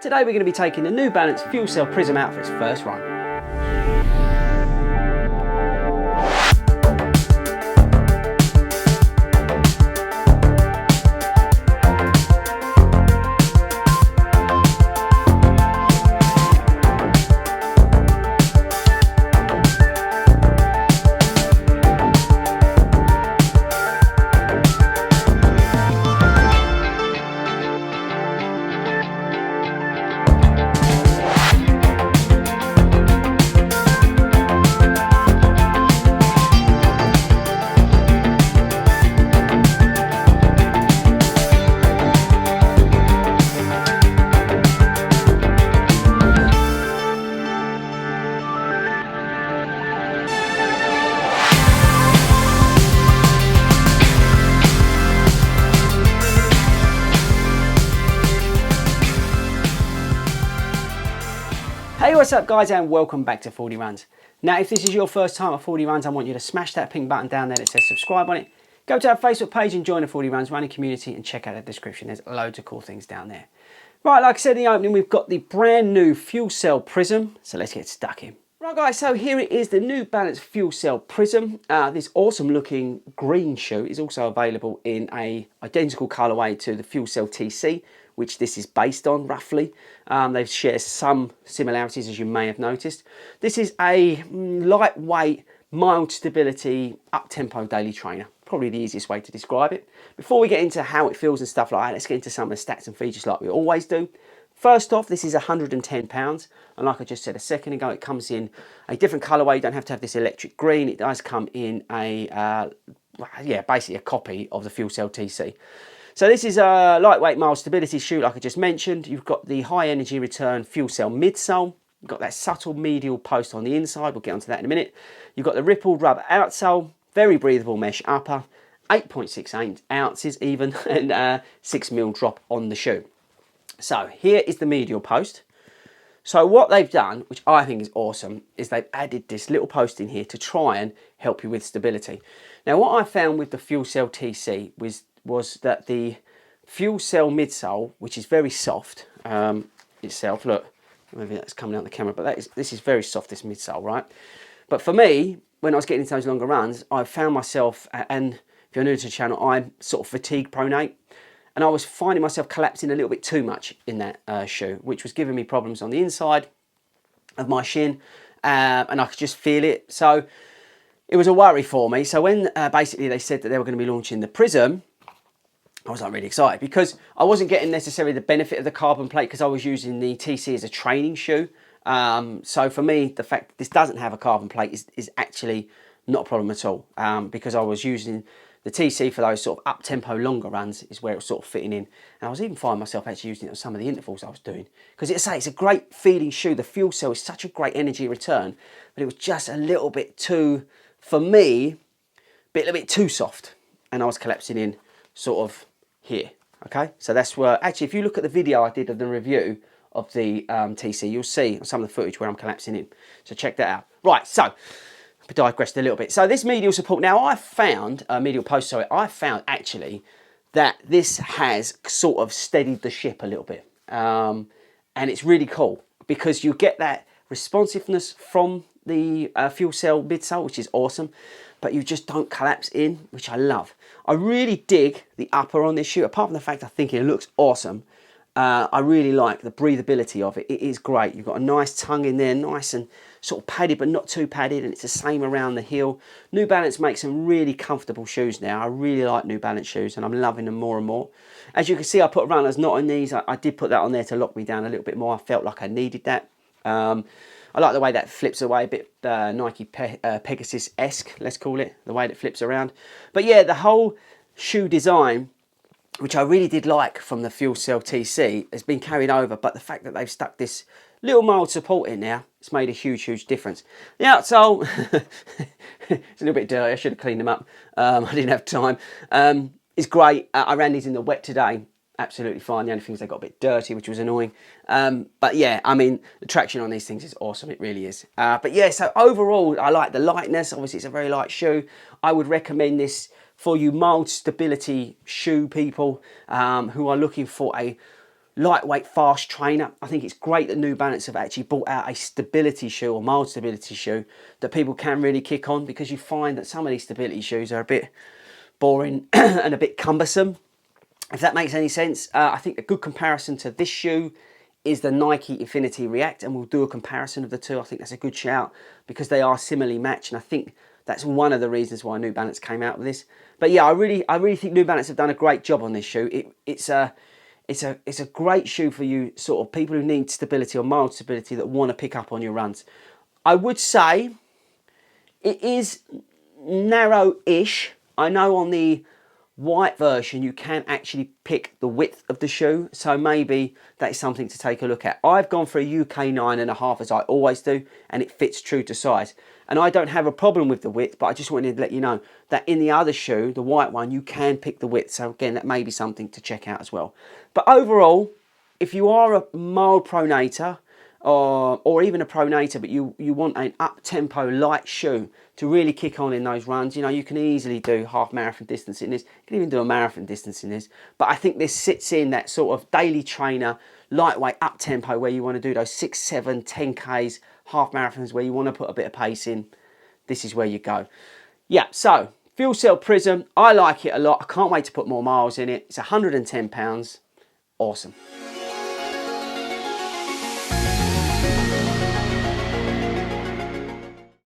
Today we're going to be taking the new Balance Fuelcell Prism out for its first run. Hey, what's up guys, and welcome back to Fordy Runs. Now if this is your first time at Fordy Runs, I want you to smash that pink button down there that says subscribe on it. Go to our Facebook page and join the Fordy Runs running community and check out the description. There's loads of cool things down there. Right, like I said in the opening, we've got the brand new Fuelcell Prism, so let's get stuck in. Right guys, so here it is, the new Balance Fuelcell Prism. This awesome looking green shoe is also available in a identical colourway to the Fuelcell TC, which this is based on roughly. They share some similarities, as you may have noticed. This is a lightweight, mild stability, up-tempo daily trainer. Probably the easiest way to describe it. Before we get into how it feels and stuff like that, let's get into some of the stats and features like we always do. First off, this is £110, and like I just said a second ago, it comes in a different colourway. You don't have to have this electric green. It does come in a, basically a copy of the Fuelcell TC. So this is a lightweight, mild stability shoe, like I just mentioned. You've got the high energy return Fuelcell midsole. You've got that subtle medial post on the inside. We'll get onto that in a minute. You've got the rippled rubber outsole, very breathable mesh upper, 8.6 ounces even, and 6mm drop on the shoe. So here is the medial post. So what they've done, which I think is awesome, is they've added this little post in here to try and help you with stability. Now what I found with the Fuelcell TC was that the Fuelcell midsole, which is very soft itself, look, maybe that's coming out the camera, but this is very soft, this midsole, right? But for me, when I was getting into those longer runs, I found myself, and if you're new to the channel, I'm sort of fatigue pronate, and I was finding myself collapsing a little bit too much in that shoe, which was giving me problems on the inside of my shin, and I could just feel it. So it was a worry for me. So when basically they said that they were going to be launching the Prism, I was like really excited because I wasn't getting necessarily the benefit of the carbon plate because I was using the TC as a training shoe. So for me, the fact that this doesn't have a carbon plate is actually not a problem at all, because I was using the TC for those sort of up-tempo longer runs is where it was sort of fitting in. And I was even finding myself actually using it on some of the intervals I was doing. Because it's a great feeling shoe. The Fuelcell is such a great energy return, but it was just a little bit too, for me, a little bit too soft. And I was collapsing in sort of here, okay? So that's where, actually, if you look at the video I did of the review of the TC, you'll see some of the footage where I'm collapsing in. So check that out. Right, so I digressed a little bit. So this medial support, now I found, medial post, sorry, I found actually that this has sort of steadied the ship a little bit. And it's really cool because you get that responsiveness from the Fuelcell midsole, which is awesome, but you just don't collapse in, which I love. I really dig the upper on this shoe, apart from the fact I think it looks awesome. I really like the breathability of it. It is great. You've got a nice tongue in there, nice and sort of padded, but not too padded, and it's the same around the heel. New Balance makes some really comfortable shoes now. I really like New Balance shoes, and I'm loving them more and more. As you can see, I put a runner's knot on these. I did put that on there to lock me down a little bit more. I felt like I needed that. I like the way that flips away, a bit Nike Pegasus-esque, let's call it, the way that flips around. But yeah, the whole shoe design, which I really did like from the Fuelcell TC, has been carried over, but the fact that they've stuck this little mild support in there, it's made a huge difference. The outsole, it's a little bit dirty, I should have cleaned them up, I didn't have time. It's great, I ran these in the wet today, absolutely fine. The only thing is they got a bit dirty, which was annoying. But yeah, I mean, the traction on these things is awesome, it really is. But yeah, so overall, I like the lightness. Obviously, it's a very light shoe. I would recommend this for you mild stability shoe people who are looking for a lightweight, fast trainer. I think it's great that New Balance have actually brought out a stability shoe or mild stability shoe that people can really kick on, because you find that some of these stability shoes are a bit boring and a bit cumbersome, if that makes any sense. I think a good comparison to this shoe is the Nike Infinity React, and we'll do a comparison of the two. I think that's a good shout because they are similarly matched, and I think that's one of the reasons why New Balance came out with this. But yeah, I really think New Balance have done a great job on this shoe. It's a great shoe for you sort of people who need stability or mild stability that want to pick up on your runs. I would say it is narrow-ish. I know on the white version you can actually pick the width of the shoe, so maybe that is something to take a look at. I've gone for a UK 9.5 as I always do, and it fits true to size. And I don't have a problem with the width, but I just wanted to let you know that in the other shoe, the white one, you can pick the width. So again, that may be something to check out as well. But overall, if you are a mild pronator, or even a pronator, but you want an up-tempo light shoe to really kick on in those runs, you know, you can easily do half marathon distance in this. You can even do a marathon distance in this. But I think this sits in that sort of daily trainer, lightweight, up-tempo, where you want to do those 6, 7, 10Ks, half marathons, where you want to put a bit of pace in. This is where you go. Yeah, so Fuelcell Prism, I like it a lot. I can't wait to put more miles in it. It's £110. Awesome.